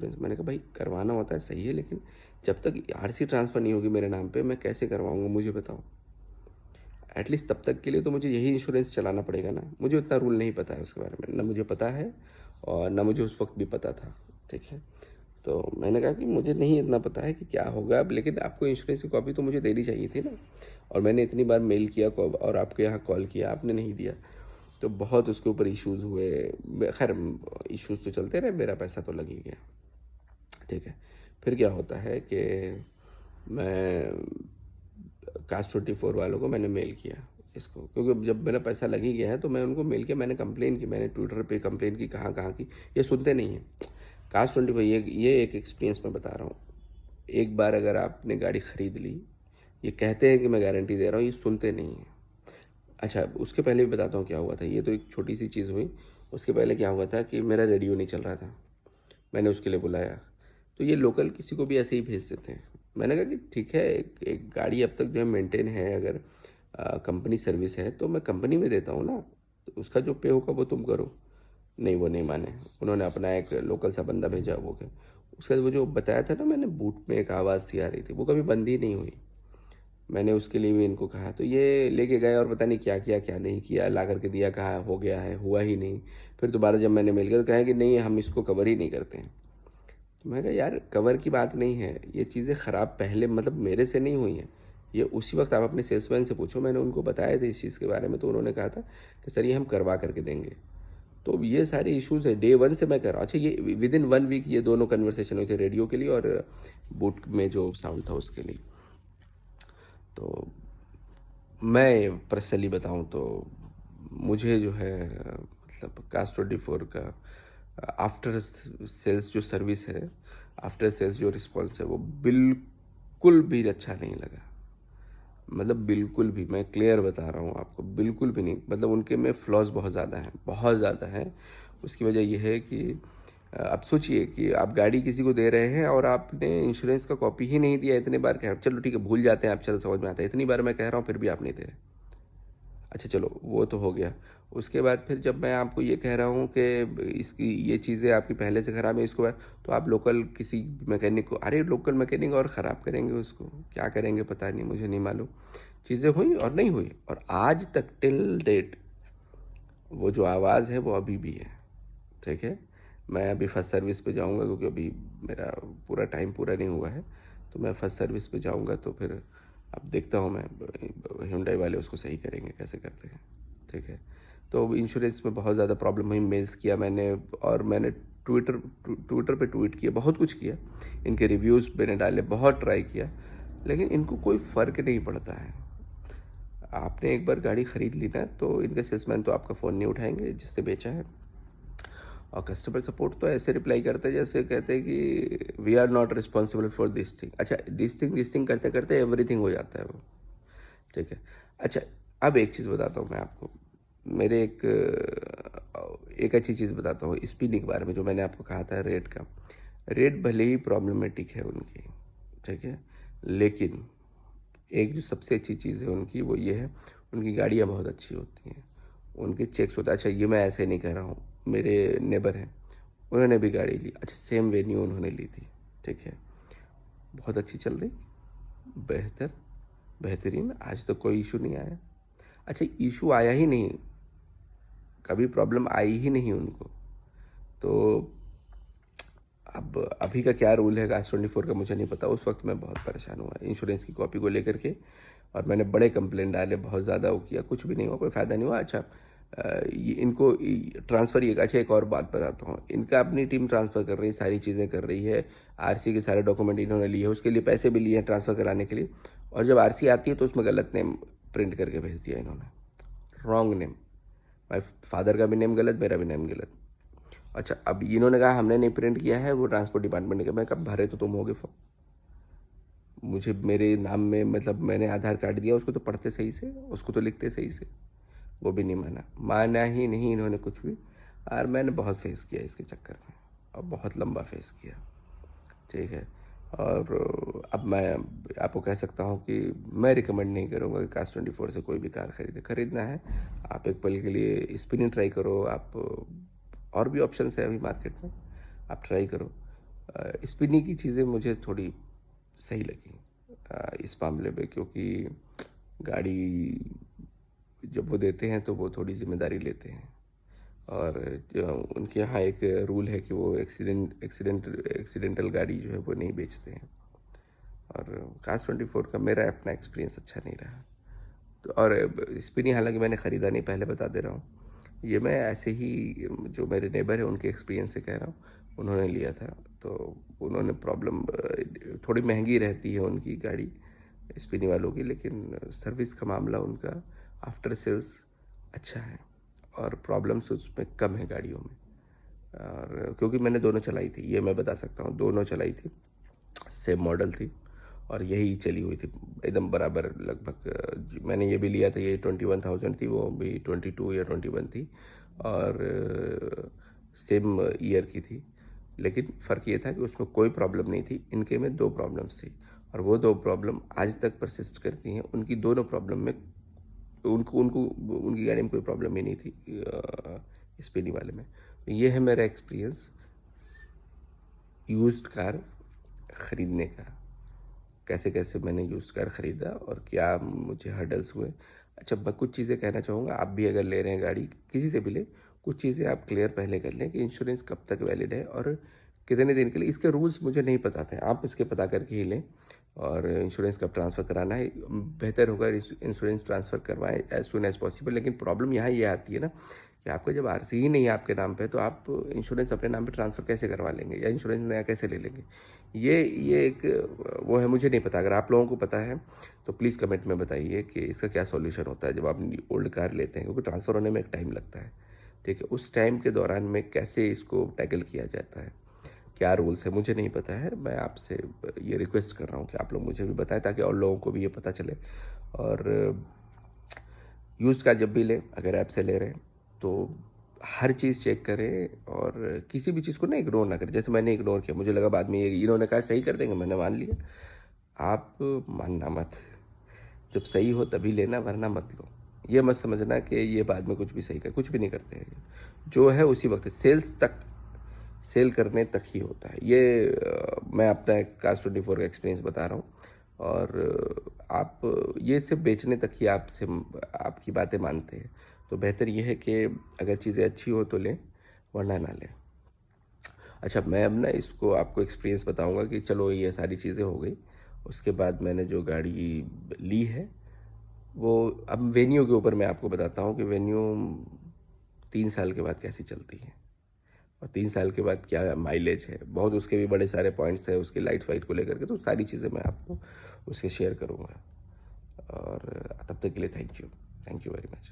मैंने कहा भाई करवाना होता है सही है, लेकिन जब तक आरसी ट्रांसफ़र नहीं होगी मेरे नाम पे मैं कैसे करवाऊँगा मुझे बताओ। एटलीस्ट तब तक के लिए तो मुझे यही इंश्योरेंस चलाना पड़ेगा ना। मुझे उतना रूल नहीं पता है उसके बारे में, ना मुझे पता है और ना मुझे उस वक़्त भी पता था, ठीक है। तो मैंने कहा कि मुझे नहीं इतना पता है कि क्या होगा अब, लेकिन आपको इंश्योरेंस की कॉपी तो मुझे देनी चाहिए थी ना। और मैंने इतनी बार मेल किया और आपके यहाँ कॉल किया, आपने नहीं दिया। तो बहुत उसके ऊपर इश्यूज़ हुए। खैर इश्यूज़ तो चलते रहे, मेरा पैसा तो लग ही गया, ठीक है। फिर क्या होता है कि मैं कास्ट 24 वालों को मैंने मेल किया इसको, क्योंकि जब मेरा पैसा लग ही गया है तो मैं उनको मेल किया, मैंने कंप्लेन की, मैंने ट्विटर पे कंप्लेन की, कहाँ कहाँ की। ये सुनते नहीं हैं। कास्ट 24 ये एक एक्सपीरियंस मैं बता रहा हूँ। एक बार अगर आपने गाड़ी ख़रीद ली, ये कहते हैं कि मैं गारंटी दे रहा हूँ, ये सुनते नहीं हैं। अच्छा, उसके पहले भी बताता हूँ क्या हुआ था। ये तो एक छोटी सी चीज़ हुई। उसके पहले क्या हुआ था कि मेरा रेडियो नहीं चल रहा था, मैंने उसके लिए बुलाया। तो ये लोकल किसी को भी ऐसे ही भेज देते हैं। मैंने कहा कि ठीक है, एक गाड़ी अब तक जो है मेंटेन है, अगर कंपनी सर्विस है तो मैं कंपनी में देता हूँ ना, तो उसका जो पे होगा वो तुम करो। नहीं, वो नहीं माने। उन्होंने अपना एक लोकल सा बंदा भेजा, वो क्या, उसके बाद वो जो बताया था ना मैंने, बूट में एक आवाज़ सी आ रही थी, वो कभी बंद ही नहीं हुई। मैंने उसके लिए भी इनको कहा, तो ये लेके गए और पता नहीं क्या किया क्या नहीं किया, ला करके दिया, कहा हो गया है, हुआ ही नहीं। फिर दोबारा जब मैंने मेल किया तो कहा कि नहीं, हम इसको कवर ही नहीं करते हैं। तो मैं कहा यार, कवर की बात नहीं है, ये चीज़ें ख़राब पहले मतलब मेरे से नहीं हुई हैं। ये उसी वक्त आप अपने सेल्समैन से पूछो, मैंने उनको बताया था इस चीज़ के बारे में, तो उन्होंने कहा था कि सर ये हम करवा करके देंगे। तो ये सारे इश्यूज़ है, डे वन से मैं कर रहा हूँ। अच्छा, ये विदिन 1 वीक ये दोनों कन्वर्सेशन हुई थी, रेडियो के लिए और बूट में जो साउंड था उसके लिए। तो मैं पर्सनली बताऊँ तो मुझे जो है मतलब कास्ट 24 का आफ्टर सेल्स जो सर्विस है, आफ्टर सेल्स जो रिस्पॉन्स है, वो बिल्कुल भी अच्छा नहीं लगा। मतलब बिल्कुल भी, मैं क्लियर बता रहा हूँ आपको, बिल्कुल भी नहीं। मतलब उनके में फ्लॉज़ बहुत ज़्यादा हैं, बहुत ज़्यादा हैं। उसकी वजह ये है कि आप सोचिए कि आप गाड़ी किसी को दे रहे हैं और आपने इंश्योरेंस का कॉपी ही नहीं दिया। इतने बार कह, चलो ठीक है भूल जाते हैं आप, चलो समझ में आता है, इतनी बार मैं कह रहा हूँ फिर भी आप नहीं दे रहे। अच्छा चलो वो तो हो गया। उसके बाद फिर जब मैं आपको ये कह रहा हूँ कि इसकी ये चीज़ें आपकी पहले से ख़राब है, इसको तो आप लोकल किसी मैकेनिक को, अरे लोकल मैकेनिक और ख़राब करेंगे उसको, क्या करेंगे पता नहीं, मुझे नहीं मालूम। चीज़ें हुई और नहीं हुई, और आज तक टिल डेट वो जो आवाज़ है वो अभी भी है, ठीक है। मैं अभी फर्स्ट सर्विस पे जाऊंगा, क्योंकि अभी मेरा पूरा टाइम पूरा नहीं हुआ है, तो मैं फर्स्ट सर्विस पे जाऊंगा, तो फिर अब देखता हूँ मैं, Hyundai वाले उसको सही करेंगे कैसे करते हैं, ठीक है। तो इंश्योरेंस में बहुत ज़्यादा प्रॉब्लम हुई, मेल्स किया मैंने, और मैंने ट्विटर ट्विटर पे ट्वीट किया, बहुत कुछ किया, इनके रिव्यूज़ मैंने डाले, बहुत ट्राई किया, लेकिन इनको कोई फ़र्क नहीं पड़ता है। आपने एक बार गाड़ी ख़रीद ली ना, तो इनके सेल्समैन तो आपका फ़ोन नहीं उठाएंगे जिससे बेचा है, और कस्टमर सपोर्ट तो ऐसे रिप्लाई करते हैं जैसे कहते हैं कि we are not responsible for this thing. अच्छा, दिस थिंग करते करते एवरीथिंग हो जाता है वो, ठीक है। अच्छा, अब एक चीज़ बताता हूँ मैं आपको, मेरे एक अच्छी चीज़ बताता हूँ स्पीडिंग के बारे में, जो मैंने आपको कहा था रेट का। रेट भले ही प्रॉब्लमेटिक है उनकी, ठीक है, लेकिन एक जो सबसे अच्छी चीज़ है उनकी वो ये है, उनकी गाड़ियाँ बहुत अच्छी होती हैं, उनके चेक्स होता है। अच्छा, ये मैं ऐसे नहीं कह रहा हूँ, मेरे नेबर हैं, उन्होंने भी गाड़ी ली, अच्छा सेम वेन्यू उन्होंने ली थी, ठीक है, बहुत अच्छी चल रही, बेहतर, बेहतरीन, आज तक कोई इशू नहीं आया। अच्छा, इशू आया ही नहीं, कभी प्रॉब्लम आई ही नहीं उनको। तो अब अभी का क्या रूल है कास्ट 24 का मुझे नहीं पता, उस वक्त मैं बहुत परेशान हुआ इंश्योरेंस की कॉपी को लेकर के, और मैंने बड़े कंप्लेंट डाले, बहुत ज़्यादा वो किया, कुछ भी नहीं हुआ, कोई फ़ायदा नहीं हुआ। अच्छा, ये इनको ट्रांसफ़र, ये अच्छा एक और बात बताता हूँ, इनका अपनी टीम ट्रांसफ़र कर रही है, सारी चीज़ें कर रही है, आरसी के सारे डॉक्यूमेंट इन्होंने लिए, उसके लिए पैसे भी लिए हैं ट्रांसफ़र कराने के लिए, और जब आरसी आती है तो उसमें गलत नेम प्रिंट करके भेज दिया इन्होंने, रॉन्ग नेम, माई फादर का भी नेम गलत, मेरा भी नेम गलत। अच्छा, अब इन्होंने कहा हमने नहीं प्रिंट किया है, वो ट्रांसपोर्ट डिपार्टमेंट ने कहा, मैं कब भरे तो तुम होगे फॉर्म, मुझे मेरे नाम में, मतलब मैंने आधार कार्ड दिया, उसको तो पढ़ते सही से, उसको तो लिखते सही से, वो भी नहीं माना, माना ही नहीं इन्होंने कुछ भी। और मैंने बहुत फेस किया इसके चक्कर में, और बहुत लंबा फेस किया, ठीक है। और अब मैं आपको कह सकता हूँ कि मैं रिकमेंड नहीं करूँगा कि कास्ट 24 से कोई भी कार खरीदना है, आप एक पल के लिए स्पिनिंग ट्राई करो, आप और भी ऑप्शंस है अभी मार्केट में, आप ट्राई करो। स्पिनी की चीज़ें मुझे थोड़ी सही लगी इस मामले में, क्योंकि गाड़ी जब वो देते हैं तो वो थोड़ी ज़िम्मेदारी लेते हैं। और जो उनके यहाँ एक रूल है कि वो एक्सीडेंटल गाड़ी जो है वो नहीं बेचते हैं। और कास 24 का मेरा अपना एक्सपीरियंस अच्छा नहीं रहा। तो और स्पिनी हालांकि मैंने ख़रीदा नहीं, पहले बता दे रहा हूँ। ये मैं ऐसे ही, जो मेरे नेबर है उनके एक्सपीरियंस से कह रहा हूँ। उन्होंने लिया था तो उन्होंने प्रॉब्लम, थोड़ी महंगी रहती है उनकी गाड़ी स्पिनी वालों की, लेकिन सर्विस का मामला उनका आफ्टर सेल्स अच्छा है और प्रॉब्लम्स उसमें कम है गाड़ियों में। और क्योंकि मैंने दोनों चलाई थी, ये मैं बता सकता हूँ, दोनों चलाई थी, सेम मॉडल थी और यही चली हुई थी एकदम बराबर लगभग। मैंने ये भी लिया था, ये 21,000 थी, वो भी 22 या 21 थी और सेम ईयर की थी। लेकिन फ़र्क ये था कि उसमें कोई प्रॉब्लम नहीं थी, इनके में दो प्रॉब्लम्स थी और वो दो प्रॉब्लम आज तक परसिस्ट करती हैं। उनकी दोनों प्रॉब्लम में उनको उनको उनकी गाड़ी में कोई प्रॉब्लम ही नहीं थी स्पेनी वाले में। तो ये है मेरा एक्सपीरियंस यूज्ड कार ख़रीदने का। कैसे कैसे मैंने यूज़ कार ख़रीदा और क्या मुझे हर्डल्स हुए। अच्छा, मैं कुछ चीज़ें कहना चाहूँगा, आप भी अगर ले रहे हैं गाड़ी किसी से भी लें, कुछ चीज़ें आप क्लियर पहले कर लें कि इंश्योरेंस कब तक वैलिड है और कितने दिन के लिए। इसके रूल्स मुझे नहीं पता थे, आप इसके पता करके ही लें। और इंश्योरेंस कब ट्रांसफ़र कराना है, बेहतर होगा इंश्योरेंस ट्रांसफ़र करवाएं एज़ सून एज़ पॉसिबल। लेकिन प्रॉब्लम यहाँ ये आती है ना कि आपका जब आरसी ही नहीं है आपके नाम पे, तो आप इंश्योरेंस अपने नाम पे ट्रांसफ़र कैसे करवा लेंगे या इंश्योरेंस नया कैसे ले लेंगे। ये एक वो है, मुझे नहीं पता। अगर आप लोगों को पता है तो प्लीज़ कमेंट में बताइए कि इसका क्या सॉल्यूशन होता है जब आप ओल्ड कार लेते हैं, क्योंकि ट्रांसफ़र होने में एक टाइम लगता है। ठीक है, उस टाइम के दौरान में कैसे इसको टैकल किया जाता है, क्या रूल्स है, मुझे नहीं पता है। मैं आपसे ये रिक्वेस्ट कर रहा हूँ कि आप लोग मुझे भी बताएं ताकि और लोगों को भी ये पता चले। और यूज्ड कार जब भी लें, अगर ऐप से ले रहे हैं तो हर चीज़ चेक करें और किसी भी चीज़ को ना इग्नोर ना करें। जैसे मैंने इग्नोर किया, मुझे लगा बाद में ये इन्होंने कहा सही कर देंगे, मैंने मान लिया। आप मानना मत, जब सही हो तभी लेना, वरना मत लो। ये मत समझना कि ये बाद में कुछ भी सही कर, कुछ भी नहीं करते हैं। जो है उसी वक्त सेल्स तक, सेल करने तक ही होता है ये। मैं अपना एक कास 24 का एक्सपीरियंस बता रहा हूँ। और आप ये सिर्फ बेचने तक ही आपसे आपकी बातें मानते हैं। तो बेहतर ये है कि अगर चीज़ें अच्छी हो तो लें, वरना ना लें। अच्छा, मैं अब ना इसको आपको एक्सपीरियंस बताऊंगा कि चलो ये सारी चीज़ें हो गई। उसके बाद मैंने जो गाड़ी ली है वो, अब वेन्यू के ऊपर मैं आपको बताता हूँ कि वेन्यू 3 साल के बाद कैसी चलती है और 3 साल के बाद क्या माइलेज है। बहुत उसके भी बड़े सारे पॉइंट्स हैं उसके लाइट फाइट को लेकर के, तो सारी चीज़ें मैं आपको उसके शेयर करूँगा। और तब तक के लिए थैंक यू वेरी मच।